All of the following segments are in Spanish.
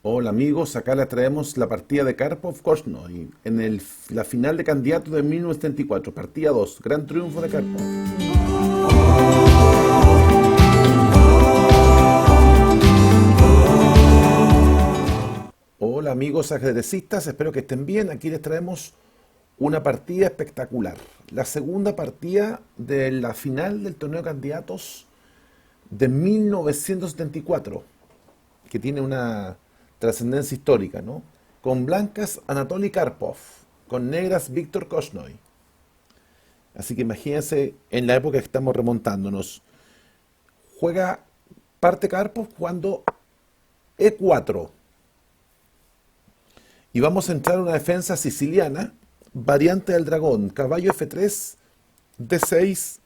Hola amigos, acá les traemos la partida de Karpov-Korchnoi en la final de candidato de 1974, partida 2, gran triunfo de Karpov. Hola amigos ajedrecistas, espero que estén bien. Aquí les traemos una partida espectacular. La segunda partida de la final del torneo de candidatos de 1974, que tiene una trascendencia histórica, ¿no? Con blancas Anatoly Karpov, con negras Víctor Korchnoi. Así que imagínense en la época que estamos remontándonos. Juega parte Karpov jugando E4. Y vamos a entrar a una defensa siciliana, variante del dragón, caballo F3, D6,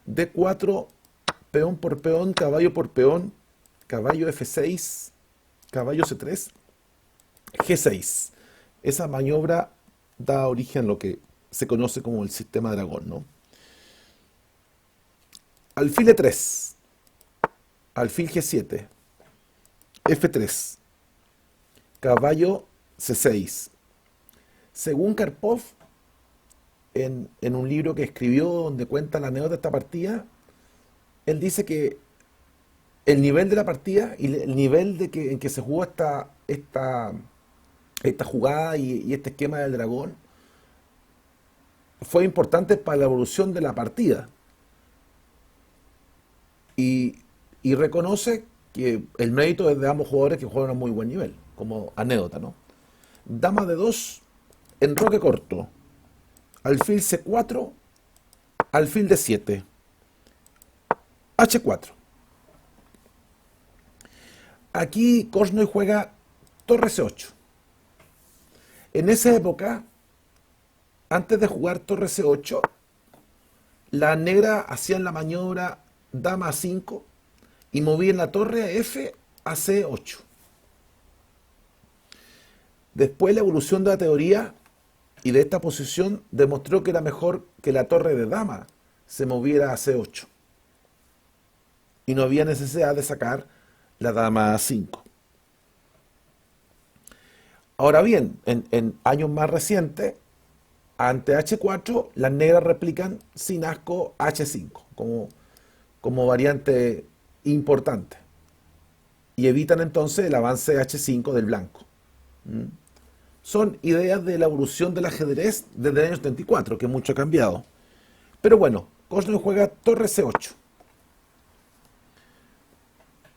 D4, peón por peón, caballo por peón, caballo F6, caballo C3, G6. Esa maniobra da origen a lo que se conoce como el sistema dragón, ¿no? Alfil E3, alfil G7, F3, caballo C6. Según Karpov, en un libro que escribió donde cuenta la anécdota de esta partida, él dice que el nivel de la partida y el nivel en que se jugó esta jugada y este esquema del dragón fue importante para la evolución de la partida. Y, y reconoce que el mérito es de ambos jugadores que juegan a muy buen nivel, como anécdota, ¿no? Dama de 2, enroque corto, alfil C4, alfil D7, H4. Aquí Korchnoi juega torre C8. En esa época, antes de jugar torre C8, la negra hacían la maniobra dama A5 y movían la torre F a C8. Después la evolución de la teoría y de esta posición demostró que era mejor que la torre de dama se moviera a C8. Y no había necesidad de sacar la dama A5. Ahora bien, en años más recientes, ante H4, las negras replican sin asco H5 como variante importante. Y evitan entonces el avance H5 del blanco. Son ideas de la evolución del ajedrez desde el año 74, que mucho ha cambiado. Pero bueno, Korchnoi juega torre C8.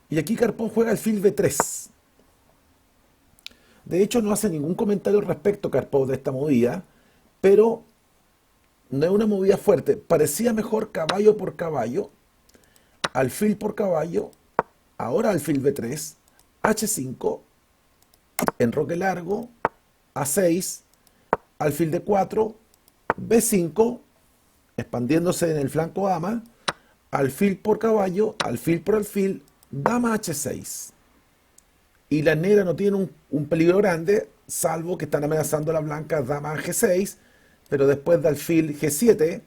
Y aquí Karpov juega alfil B3. De hecho, no hace ningún comentario al respecto Karpov de esta movida, pero no es una movida fuerte. Parecía mejor caballo por caballo, alfil por caballo, ahora alfil B3, H5, enroque largo, A6, alfil D4, B5, expandiéndose en el flanco dama, alfil por caballo, alfil por alfil, dama H6. Y las negras no tienen un peligro grande, salvo que están amenazando a las blancas dama G6, pero después de alfil G7,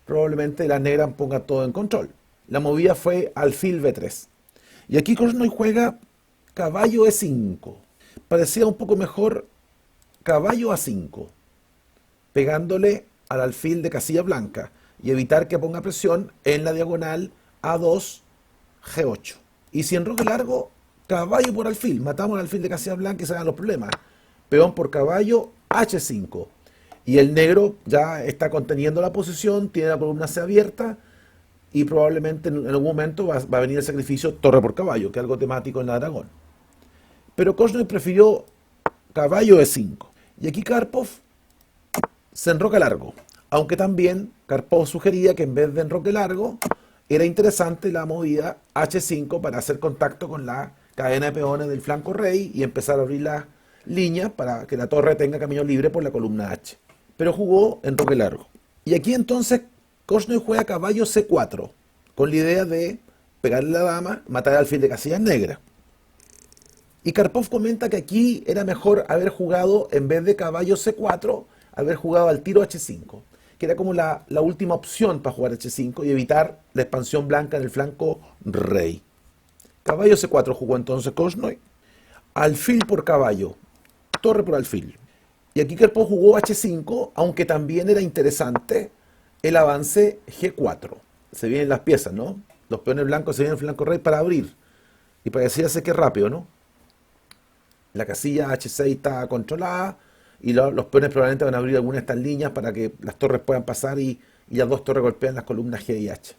probablemente las negras pongan todo en control. La movida fue alfil B3. Y aquí Korchnoi juega caballo E5. Parecía un poco mejor caballo A5, pegándole al alfil de casilla blanca y evitar que ponga presión en la diagonal A2, G8. Y si enroque largo, caballo por alfil, matamos al alfil de casilla blanca y se dan los problemas. Peón por caballo, H5. Y el negro ya está conteniendo la posición, tiene la columna C abierta y probablemente en algún momento va a venir el sacrificio torre por caballo, que es algo temático en la dragón. Pero Korchnoi prefirió caballo E5. Y aquí Karpov se enroca largo. Aunque también Karpov sugería que en vez de enroque largo, era interesante la movida H5 para hacer contacto con la cadena de peones del flanco rey y empezar a abrir las líneas para que la torre tenga camino libre por la columna H. Pero jugó enroque largo. Y aquí entonces Korchnoi juega caballo C4, con la idea de pegarle a la dama, matar al alfil de casillas negras. Y Karpov comenta que aquí era mejor haber jugado, en vez de caballo C4, haber jugado al tiro H5, que era como la última opción para jugar H5 y evitar la expansión blanca en el flanco rey. Caballo C4 jugó entonces Korchnoi. alfil por caballo, torre por alfil. Y aquí Karpov jugó H5, aunque también era interesante el avance G4. Se vienen las piezas, ¿no? Los peones blancos se vienen al flanco rey para abrir. Y parecía ser que rápido, ¿no? La casilla H6 está controlada y los peones probablemente van a abrir alguna de estas líneas para que las torres puedan pasar y las dos torres golpean las columnas G y H.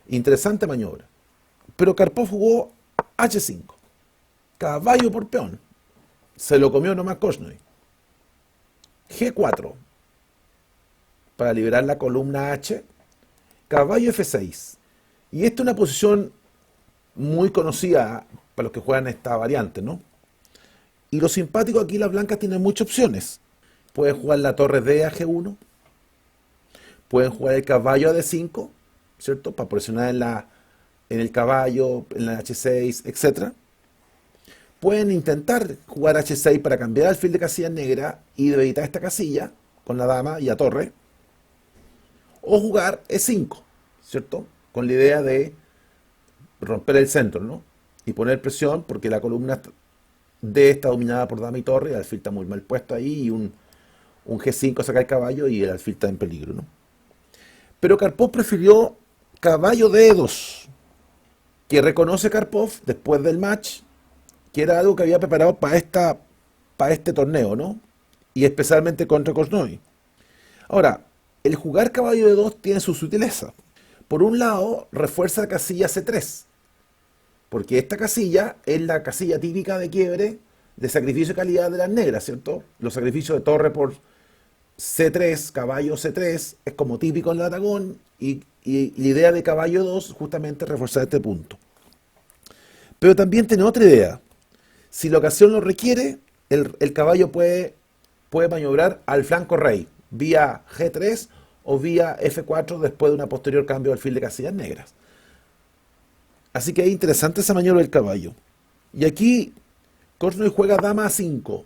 Interesante maniobra. Pero Karpov jugó H5. Caballo por peón. Se lo comió nomás Korchnoi. G4. Para liberar la columna H. Caballo F6. Y esta es una posición muy conocida para los que juegan esta variante, ¿no? Y lo simpático aquí, las blancas tienen muchas opciones. Pueden jugar la torre D a G1. Pueden jugar el caballo a D5, ¿cierto? Para presionar en el caballo, en la H6, etc. Pueden intentar jugar H6 para cambiar alfil de casilla negra y debilitar esta casilla con la dama y a torre. O jugar E5, ¿cierto? Con la idea de romper el centro, ¿no? Y poner presión porque la columna D está dominada por dama y torre, y el alfil está muy mal puesto ahí, y un G5 saca el caballo y el alfil está en peligro, ¿no? Pero Karpov prefirió caballo D2, que reconoce Karpov después del match, que era algo que había preparado para este torneo, ¿no? Y especialmente contra Korchnoi. Ahora, el jugar caballo D2 tiene su sutileza. Por un lado, refuerza la casilla C3, porque esta casilla es la casilla típica de quiebre, de sacrificio de calidad de las negras, ¿cierto? Los sacrificios de torre por C3, caballo C3, es como típico en el Aragón, y la idea de caballo 2 justamente es reforzar este punto. Pero también tiene otra idea. Si la ocasión lo requiere, el caballo puede maniobrar al flanco rey, vía G3 o vía F4 después de una posterior cambio de alfil de casillas negras. Así que es interesante esa maniobra del caballo. Y aquí Korchnoi juega dama A5.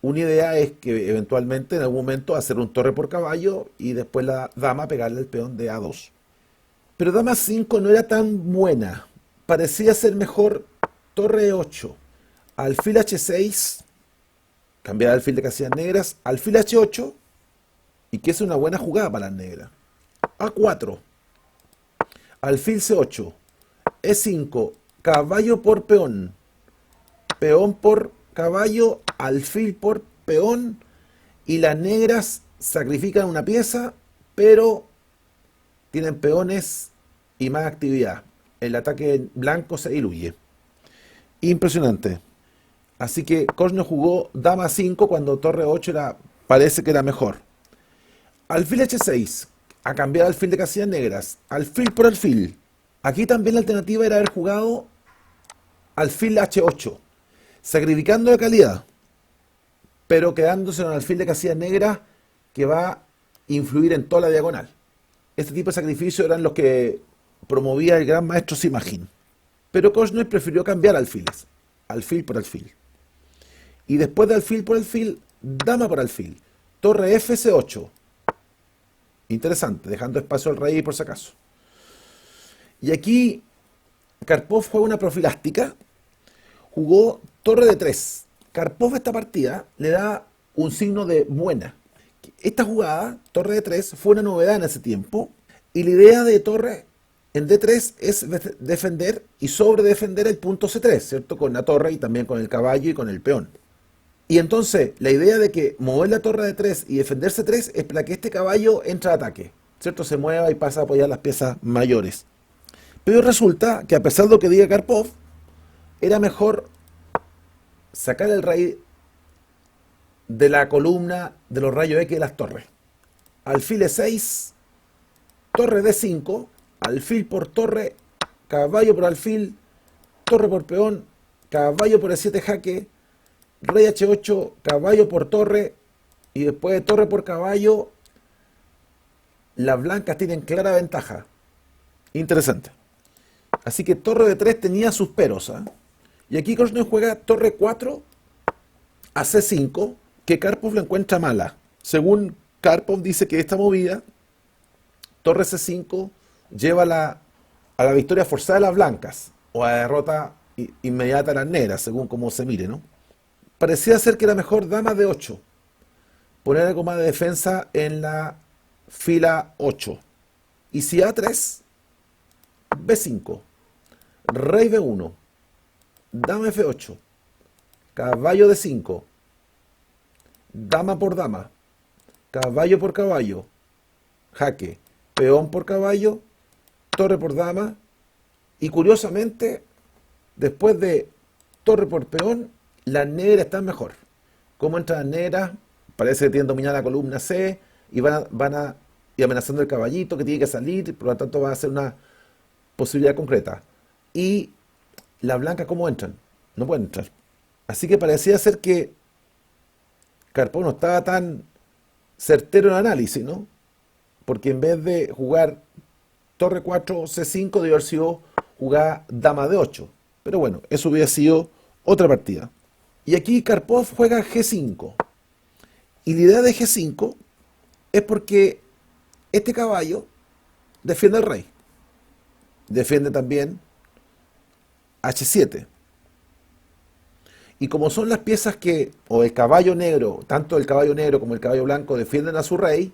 Una idea es que eventualmente en algún momento hacer un torre por caballo y después la dama pegarle el peón de A2. Pero dama A5 no era tan buena. Parecía ser mejor torre E8. Alfil H6, cambiar alfil de casillas negras, alfil H8, y que es una buena jugada para las negras. A4, alfil C8, E5, caballo por peón, peón por caballo, alfil por peón, y las negras sacrifican una pieza, pero tienen peones y más actividad. El ataque blanco se diluye. Impresionante. Así que Korchnoi jugó dama 5 cuando torre 8 parece que era mejor. Alfil H6, a cambiar alfil de casillas negras, alfil por alfil. Aquí también la alternativa era haber jugado alfil H8, sacrificando la calidad, pero quedándose en un alfil de casillas negras que va a influir en toda la diagonal. Este tipo de sacrificios eran los que promovía el gran maestro Simagin. Pero Korchnoi prefirió cambiar alfiles, alfil por alfil. Y después de alfil por alfil, dama por alfil, torre FC8. Interesante, dejando espacio al rey por si acaso. Y aquí Karpov juega una profilástica, jugó torre de 3. Karpov esta partida le da un signo de buena. Esta jugada, torre de 3, fue una novedad en ese tiempo, y la idea de torre en D3 es defender y sobredefender el punto C3, ¿cierto? Con la torre y también con el caballo y con el peón. Y entonces, la idea de que mover la torre de 3 y defender C3 es para que este caballo entre a ataque, ¿cierto? Se mueva y pasa a apoyar las piezas mayores. Pero resulta que a pesar de lo que diga Karpov, era mejor sacar el rey de la columna de los rayos X de las torres. Alfil E6, torre D5, alfil por torre, caballo por alfil, torre por peón, caballo por E7 jaque, rey H8, caballo por torre, y después de torre por caballo, las blancas tienen clara ventaja. Interesante. Así que torre de 3 tenía sus peros, ¿eh? Y aquí Korchnoi juega torre 4 a C5, que Karpov lo encuentra mala. Según Karpov dice que esta movida, torre C5, lleva a la victoria forzada de las blancas, o a la derrota inmediata a las negras, según cómo se mire, ¿no? Parecía ser que era mejor dama de 8, poner algo más de defensa en la fila 8. Y si A3, B5, rey B1, dama F8, caballo D5, dama por dama, caballo por caballo, jaque, peón por caballo, torre por dama, y curiosamente, después de torre por peón, las negras están mejor. ¿Cómo entran las negras? Parece que tienen dominada la columna C y y amenazando el caballito que tiene que salir, por lo tanto va a ser una posibilidad concreta. Y las blancas, ¿cómo entran? No pueden entrar. Así que parecía ser que Karpov no estaba tan certero en el análisis, ¿no? Porque en vez de jugar torre 4 C5 debió haber sido jugar dama de 8. Pero bueno, eso hubiera sido otra partida. Y aquí Karpov juega G5. Y la idea de G5 es porque este caballo defiende al rey. Defiende también H7. Y como son las piezas o el caballo negro, tanto el caballo negro como el caballo blanco defienden a su rey,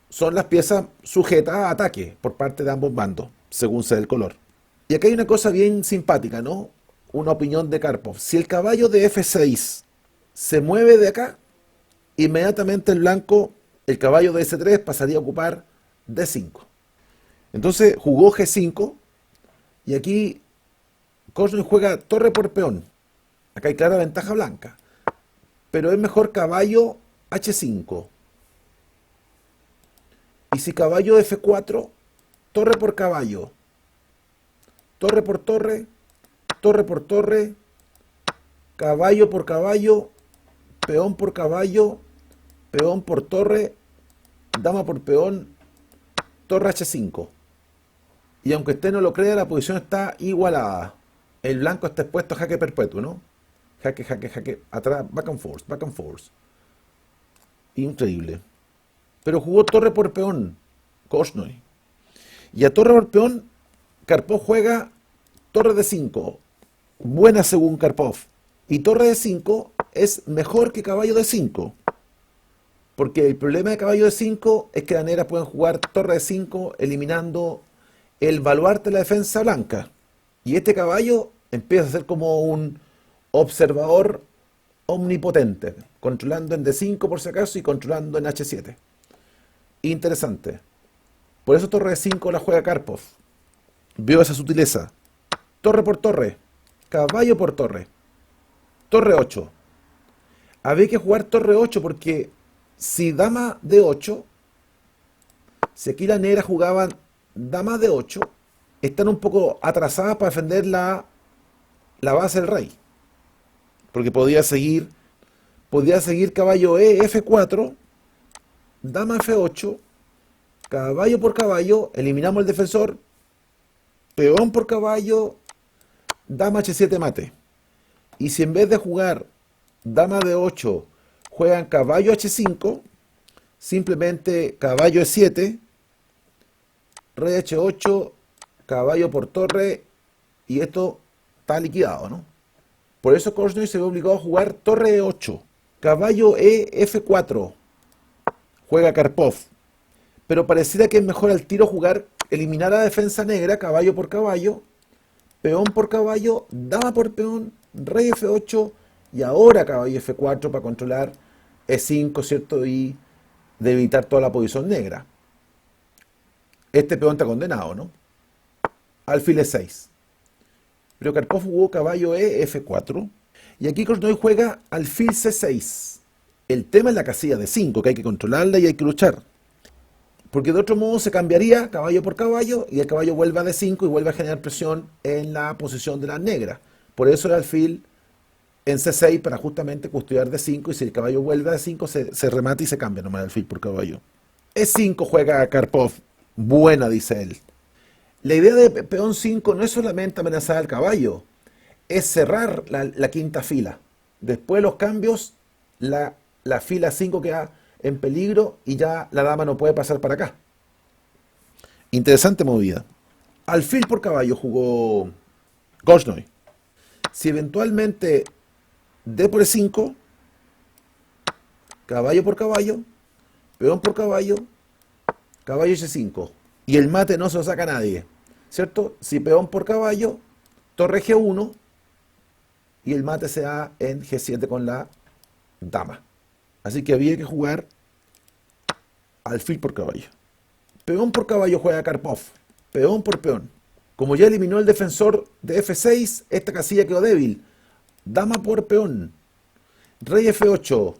son las piezas sujetas a ataque por parte de ambos bandos, según sea el color. Y acá hay una cosa bien simpática, ¿no? Una opinión de Karpov. Si el caballo de F6 se mueve de acá, inmediatamente el blanco, el caballo de S3 pasaría a ocupar D5. Entonces jugó G5 y aquí Korchnoi juega torre por peón. Acá hay clara ventaja blanca. Pero es mejor caballo H5. Y si caballo F4, torre por caballo, torre por torre, torre por torre, caballo por caballo, peón por caballo, peón por torre, dama por peón, torre H5. Y aunque usted no lo crea, la posición está igualada. El blanco está expuesto a jaque perpetuo, ¿no? Jaque, jaque, jaque, atrás, back and forth, back and forth. Increíble. Pero jugó torre por peón, Korchnoi. Y a torre por peón, Karpov juega torre de 5. Buena según Karpov. Y torre de 5 es mejor que caballo de 5. Porque el problema de caballo de 5 es que las negras pueden jugar torre de 5 eliminando el baluarte de la defensa blanca. Y este caballo empieza a ser como un observador omnipotente, controlando en D5 por si acaso y controlando en H7. Interesante. Por eso torre de 5 la juega Karpov. Veo esa sutileza. Torre por torre, caballo por torre, torre 8. Había que jugar torre 8 porque si dama de 8, si aquí las negras jugaban dama de 8, están un poco atrasadas para defender la base del rey. Porque podía seguir caballo E, F4, dama F8, caballo por caballo, eliminamos el defensor, peón por caballo, dama H7 mate. Y si en vez de jugar dama de 8 juegan caballo H5, simplemente caballo E7, rey H8, caballo por torre, y esto está liquidado, ¿no? Por eso Korchnoi se ve obligado a jugar torre E8, caballo E, F4, juega Karpov. Pero pareciera que es mejor al tiro jugar, eliminar a la defensa negra, caballo por caballo, peón por caballo, dama por peón, rey F8 y ahora caballo F4 para controlar E5, ¿cierto? Y de evitar toda la posición negra. Este peón está condenado, ¿no? Alfil E6. Pero Karpov jugó caballo E, F4. Y aquí Korchnoi juega alfil C6. El tema es la casilla de 5, que hay que controlarla y hay que luchar. Porque de otro modo se cambiaría caballo por caballo y el caballo vuelve a D5 y vuelve a generar presión en la posición de las negras. Por eso el alfil en C6 para justamente custodiar D5 y si el caballo vuelve a D5 se remata y se cambia nomás el alfil por caballo. E5 juega Karpov. Buena, dice él. La idea de peón 5 no es solamente amenazar al caballo, es cerrar la quinta fila. Después de los cambios, la fila 5 queda en peligro y ya la dama no puede pasar para acá. Interesante movida. Alfil por caballo jugó Korchnoi. Si eventualmente D por E5, caballo por caballo, peón por caballo, caballo H5. Y el mate no se lo saca nadie, ¿cierto? Si peón por caballo, torre G1 y el mate se da en G7 con la dama. Así que había que jugar alfil por caballo. Peón por caballo juega Karpov. Peón por peón. Como ya eliminó el defensor de F6, esta casilla quedó débil. Dama por peón. Rey F8.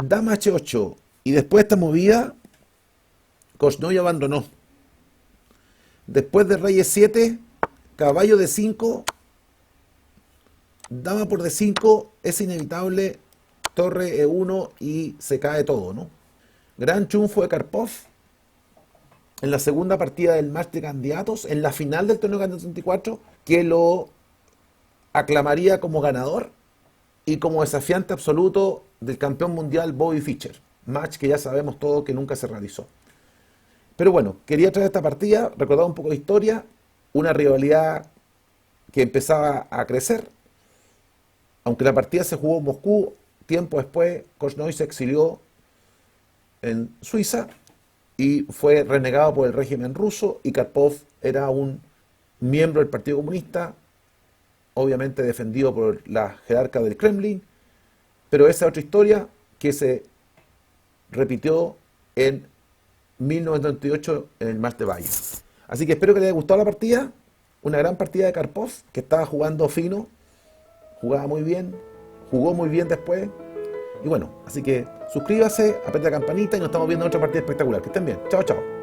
Dama H8. Y después de esta movida, Korchnoi abandonó. Después de rey E7, caballo D5, dama por D5, es inevitable, torre E1 y se cae todo, ¿no? Gran triunfo de Karpov en la segunda partida del match de candidatos, en la final del torneo Candidatos 34, que lo aclamaría como ganador y como desafiante absoluto del campeón mundial Bobby Fischer. Match que ya sabemos todos que nunca se realizó. Pero bueno, quería traer esta partida, recordar un poco de historia, una rivalidad que empezaba a crecer. Aunque la partida se jugó en Moscú, tiempo después Korchnoi se exilió en Suiza y fue renegado por el régimen ruso, y Karpov era un miembro del Partido Comunista, obviamente defendido por la jerarca del Kremlin, pero esa es otra historia que se repitió en 1998 en el Match de Valle. Así que espero que les haya gustado la partida, una gran partida de Karpov, que estaba jugando fino, jugaba muy bien, jugó muy bien después. Y bueno, así que suscríbase, aprieta la campanita y nos estamos viendo en otra partida espectacular. Que estén bien. Chao, chao.